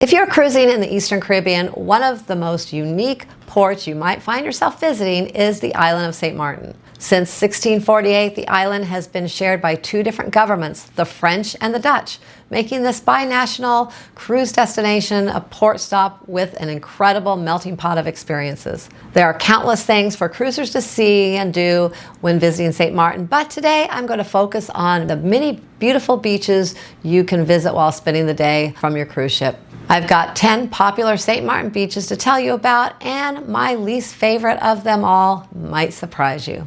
If you're cruising in the Eastern Caribbean, one of the most unique ports you might find yourself visiting is the island of Saint Maarten. Since 1648, the island has been shared by two different governments, the French and the Dutch, making this binational cruise destination a port stop with an incredible melting pot of experiences. There are countless things for cruisers to see and do when visiting Saint Maarten, but today I'm going to focus on the many beautiful beaches you can visit while spending the day from your cruise ship. I've got 10 popular Saint Maarten beaches to tell you about, and my least favorite of them all might surprise you.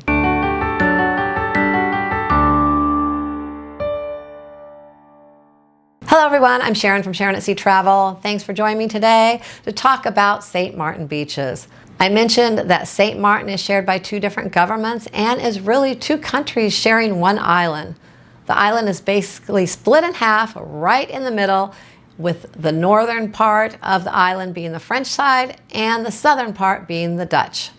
Hello everyone, I'm Sharon from Sharonatsea Travel. Thanks for joining me today to talk about Saint Maarten beaches. I mentioned that Saint Maarten is shared by two different governments and is really two countries sharing one island. The island is basically split in half right in the middle, with the northern part of the island being the French side and the southern part being the Dutch.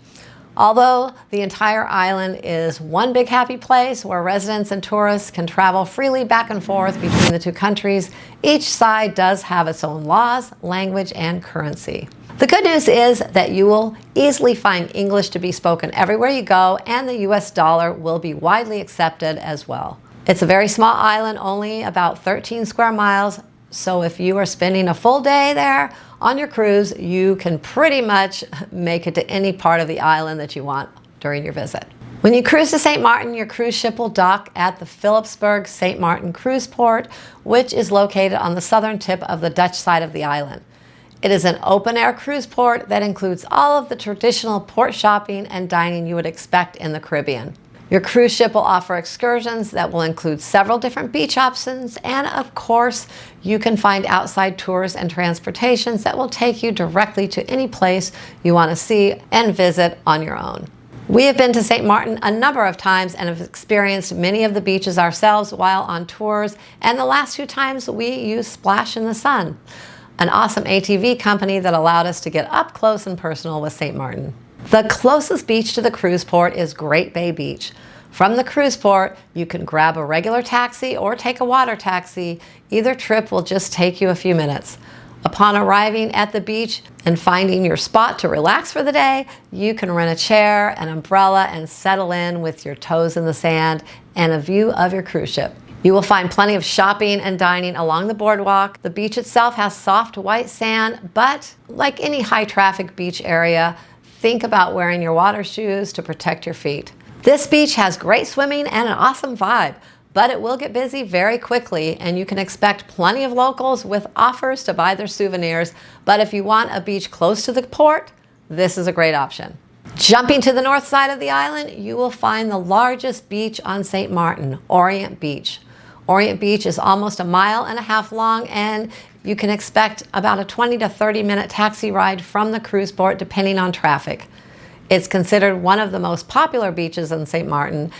Although the entire island is one big happy place where residents and tourists can travel freely back and forth between the two countries, each side does have its own laws, language, and currency. The good news is that you will easily find English to be spoken everywhere you go, and the US dollar will be widely accepted as well. It's a very small island, only about 13 square miles, so if you are spending a full day there on your cruise, you can pretty much make it to any part of the island that you want during your visit. When you cruise to Saint Maarten, your cruise ship will dock at the Philipsburg Saint Maarten Cruise Port, which is located on the southern tip of the Dutch side of the island. It is an open-air cruise port that includes all of the traditional port shopping and dining you would expect in the Caribbean. Your cruise ship will offer excursions that will include several different beach options, and of course, you can find outside tours and transportations that will take you directly to any place you want to see and visit on your own. We have been to Saint Maarten a number of times and have experienced many of the beaches ourselves while on tours, and the last two times we used Splash in the Sun, an awesome ATV company that allowed us to get up close and personal with Saint Maarten. The closest beach to the cruise port is Mullet Bay Beach. From the cruise port, you can grab a regular taxi or take a water taxi. Either trip will just take you a few minutes. Upon arriving at the beach and finding your spot to relax for the day, you can rent a chair, an umbrella, and settle in with your toes in the sand and a view of your cruise ship. You will find plenty of shopping and dining along the boardwalk. The beach itself has soft white sand, but like any high traffic beach area, think about wearing your water shoes to protect your feet. This beach has great swimming and an awesome vibe, but it will get busy very quickly, and you can expect plenty of locals with offers to buy their souvenirs. But if you want a beach close to the port, this is a great option. Jumping to the north side of the island, you will find the largest beach on Saint Maarten, Orient Beach. Orient Beach is almost a mile and a half long, and you can expect about a 20 to 30 minute taxi ride from the cruise port depending on traffic. It's considered one of the most popular beaches in Saint Maarten.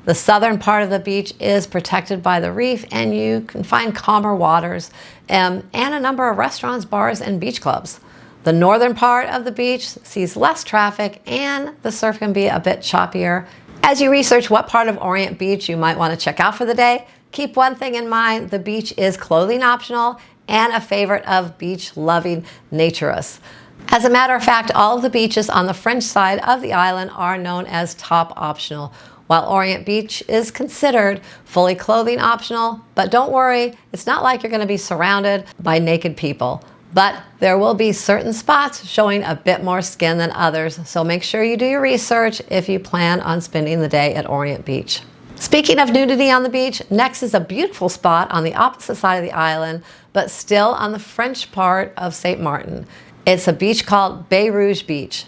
The southern part of the beach is protected by the reef, and you can find calmer waters and a number of restaurants, bars, and beach clubs. The northern part of the beach sees less traffic, and the surf can be a bit choppier. As you research what part of Orient Beach you might want to check out for the day, keep one thing in mind: the beach is clothing optional and a favorite of beach-loving naturists. As a matter of fact, all of the beaches on the French side of the island are known as top optional, while Orient Beach is considered fully clothing optional. But don't worry, it's not like you're going to be surrounded by naked people. But there will be certain spots showing a bit more skin than others, so make sure you do your research if you plan on spending the day at Orient Beach. Speaking of nudity on the beach, next is a beautiful spot on the opposite side of the island, but still on the French part of Saint Maarten. It's a beach called Rouge Beach.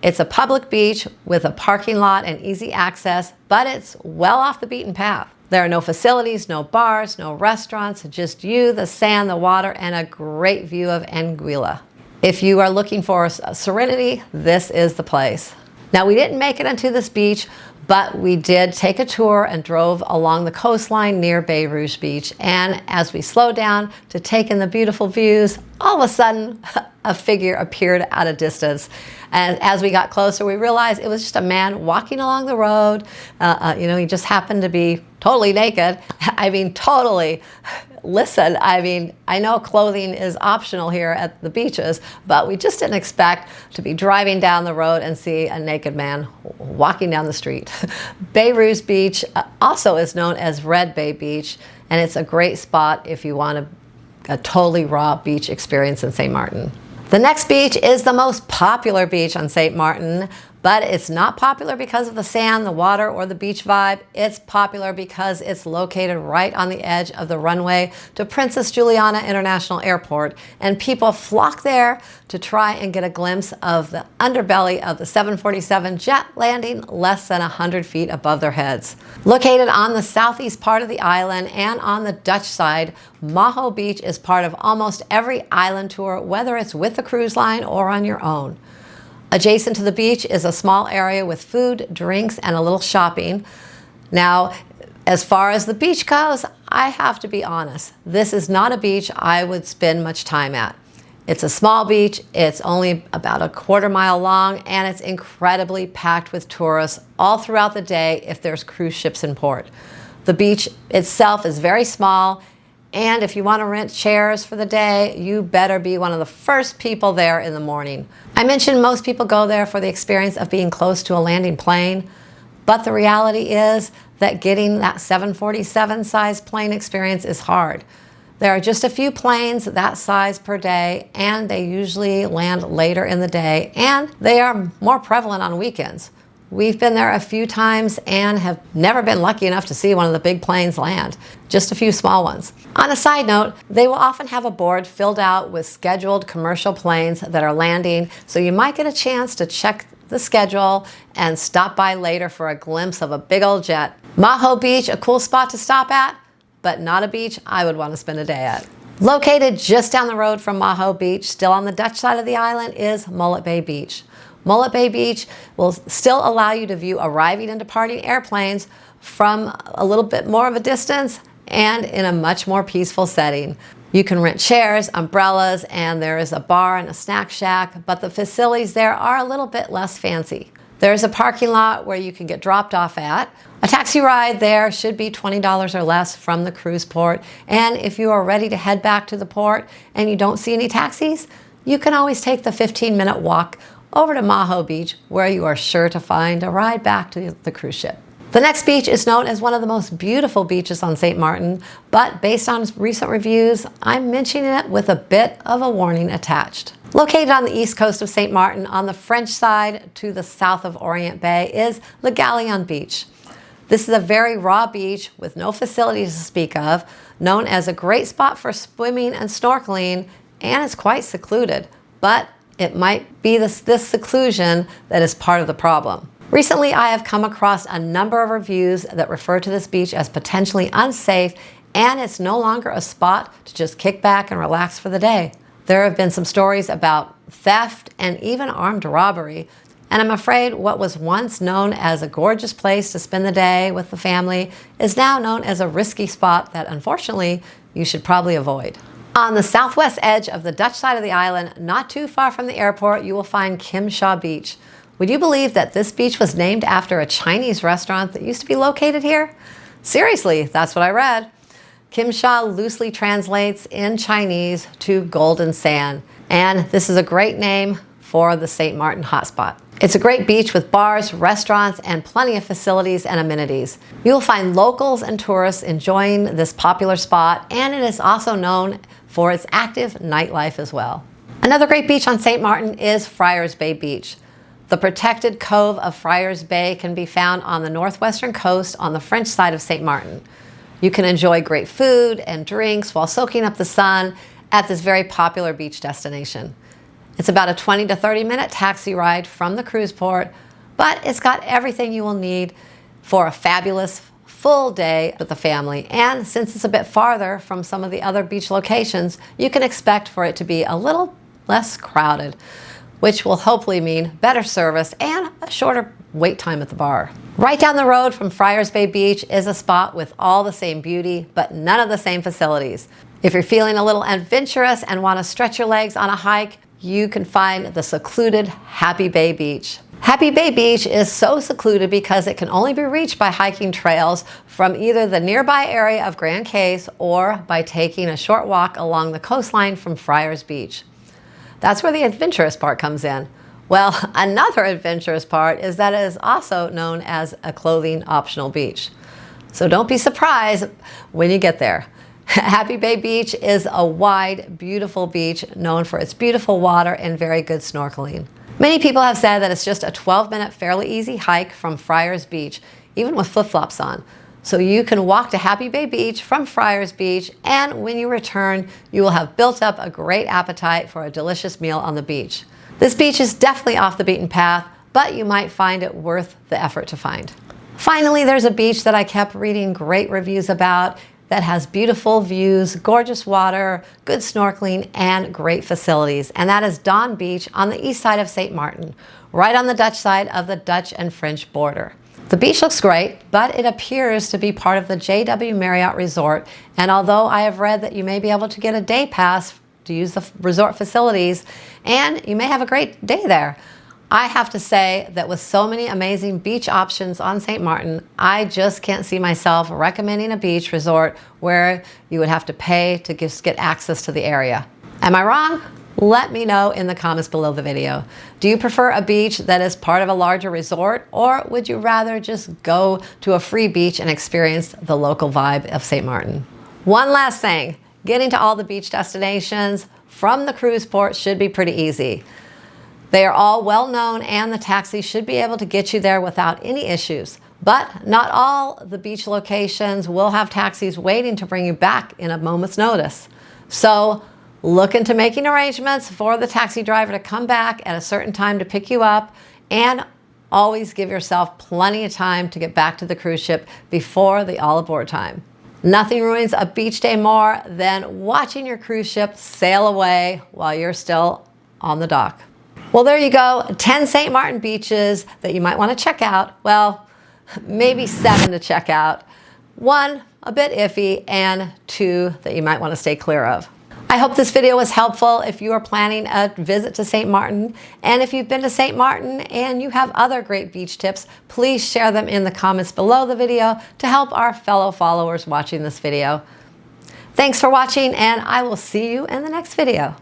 It's a public beach with a parking lot and easy access, but it's well off the beaten path. There are no facilities, no bars, no restaurants, just you, the sand, the water, and a great view of Anguilla. If you are looking for serenity, this is the place. Now, we didn't make it onto this beach, but we did take a tour and drove along the coastline near Rouge Beach. And as we slowed down to take in the beautiful views, all of a sudden, a figure appeared at a distance. And as we got closer, we realized it was just a man walking along the road. He just happened to be totally naked. I mean, totally. listen, I mean, I know clothing is optional here at the beaches, but we just didn't expect to be driving down the road and see a naked man walking down the street. Rouge Beach also is known as Red Bay Beach, and it's a great spot if you want a totally raw beach experience in Saint Maarten. The next beach is the most popular beach on Saint Maarten, but it's not popular because of the sand, the water, or the beach vibe. It's popular because it's located right on the edge of the runway to Princess Juliana International Airport, and people flock there to try and get a glimpse of the underbelly of the 747 jet landing less than 100 feet above their heads. Located on the southeast part of the island and on the Dutch side, Maho Beach is part of almost every island tour, whether it's with the cruise line or on your own. Adjacent to the beach is a small area with food, drinks, and a little shopping. Now, as far as the beach goes, I have to be honest. This is not a beach I would spend much time at. It's a small beach, it's only about a quarter-mile long, and it's incredibly packed with tourists all throughout the day if there's cruise ships in port. The beach itself is very small, and if you want to rent chairs for the day, you better be one of the first people there in the morning. I mentioned most people go there for the experience of being close to a landing plane, but the reality is that getting that 747 size plane experience is hard. There are just a few planes that size per day, and they usually land later in the day, and they are more prevalent on weekends. We've been there a few times and have never been lucky enough to see one of the big planes land, just a few small ones. On a side note, they will often have a board filled out with scheduled commercial planes that are landing, so you might get a chance to check the schedule and stop by later for a glimpse of a big old jet. Maho Beach, a cool spot to stop at, but not a beach I would want to spend a day at. Located just down the road from Maho Beach, still on the Dutch side of the island, is Mullet Bay Beach. Mullet Bay Beach will still allow you to view arriving and departing airplanes from a little bit more of a distance and in a much more peaceful setting. You can rent chairs, umbrellas, and there is a bar and a snack shack, but the facilities there are a little bit less fancy. There's a parking lot where you can get dropped off at. A taxi ride there should be $20 or less from the cruise port, and if you are ready to head back to the port and you don't see any taxis, you can always take the 15-minute walk over to Maho Beach, where you are sure to find a ride back to the cruise ship. The next beach is known as one of the most beautiful beaches on Saint Maarten, but based on recent reviews, I'm mentioning it with a bit of a warning attached. Located on the east coast of Saint Maarten, on the French side to the south of Orient Bay, is Legalon Beach. This is a very raw beach with no facilities to speak of, known as a great spot for swimming and snorkeling, and it's quite secluded, but it might be this seclusion that is part of the problem. Recently, I have come across a number of reviews that refer to this beach as potentially unsafe, and it's no longer a spot to just kick back and relax for the day. There have been some stories about theft and even armed robbery, and I'm afraid what was once known as a gorgeous place to spend the day with the family is now known as a risky spot that unfortunately you should probably avoid. On the southwest edge of the Dutch side of the island, not too far from the airport, you will find Kimshaw Beach. Would you believe that this beach was named after a Chinese restaurant that used to be located here? Seriously, that's what I read. Kimshaw loosely translates in Chinese to golden sand, and this is a great name for the Saint Maarten hotspot. It's a great beach with bars, restaurants, and plenty of facilities and amenities. You'll find locals and tourists enjoying this popular spot, and it is also known for its active nightlife as well. Another great beach on Saint Maarten is Friars Bay Beach. The protected cove of Friars Bay can be found on the northwestern coast on the French side of Saint Maarten. You can enjoy great food and drinks while soaking up the sun at this very popular beach destination. It's about a 20 to 30 minute taxi ride from the cruise port, but it's got everything you will need for a fabulous full day with the family. And since it's a bit farther from some of the other beach locations, you can expect for it to be a little less crowded, which will hopefully mean better service and a shorter wait time at the bar. Right down the road from Friars Bay Beach is a spot with all the same beauty, but none of the same facilities. If you're feeling a little adventurous and want to stretch your legs on a hike, you can find the secluded Happy Bay Beach. Happy Bay Beach is so secluded because it can only be reached by hiking trails from either the nearby area of Grand Case or by taking a short walk along the coastline from Friars Beach. That's where the adventurous part comes in. Well, another adventurous part is that it is also known as a clothing optional beach. So don't be surprised when you get there. Happy Bay Beach is a wide, beautiful beach known for its beautiful water and very good snorkeling. Many people have said that it's just a 12-minute fairly easy hike from Friars Beach, even with flip-flops on. So you can walk to Happy Bay Beach from Friars Beach, and when you return, you will have built up a great appetite for a delicious meal on the beach. This beach is definitely off the beaten path, but you might find it worth the effort to find. Finally, there's a beach that I kept reading great reviews about that has beautiful views, gorgeous water, good snorkeling, and great facilities. And that is Dawn Beach on the east side of Saint Maarten, right on the Dutch side of the Dutch and French border. The beach looks great, but it appears to be part of the JW Marriott Resort. And although I have read that you may be able to get a day pass to use the resort facilities, and you may have a great day there, I have to say that with so many amazing beach options on Saint Maarten, I just can't see myself recommending a beach resort where you would have to pay to just get access to the area. Am I wrong? Let me know in the comments below the video. Do you prefer a beach that is part of a larger resort, or would you rather just go to a free beach and experience the local vibe of Saint Maarten? One last thing, getting to all the beach destinations from the cruise port should be pretty easy. They are all well known and the taxi should be able to get you there without any issues. But not all the beach locations will have taxis waiting to bring you back in a moment's notice. So look into making arrangements for the taxi driver to come back at a certain time to pick you up, and always give yourself plenty of time to get back to the cruise ship before the all aboard time. Nothing ruins a beach day more than watching your cruise ship sail away while you're still on the dock. Well, there you go, 10 Saint Maarten beaches that you might want to check out. Well, maybe 7 to check out. 1, a bit iffy, and 2 that you might want to stay clear of. I hope this video was helpful if you are planning a visit to Saint Maarten. And if you've been to Saint Maarten and you have other great beach tips, please share them in the comments below the video to help our fellow followers watching this video. Thanks for watching, and I will see you in the next video.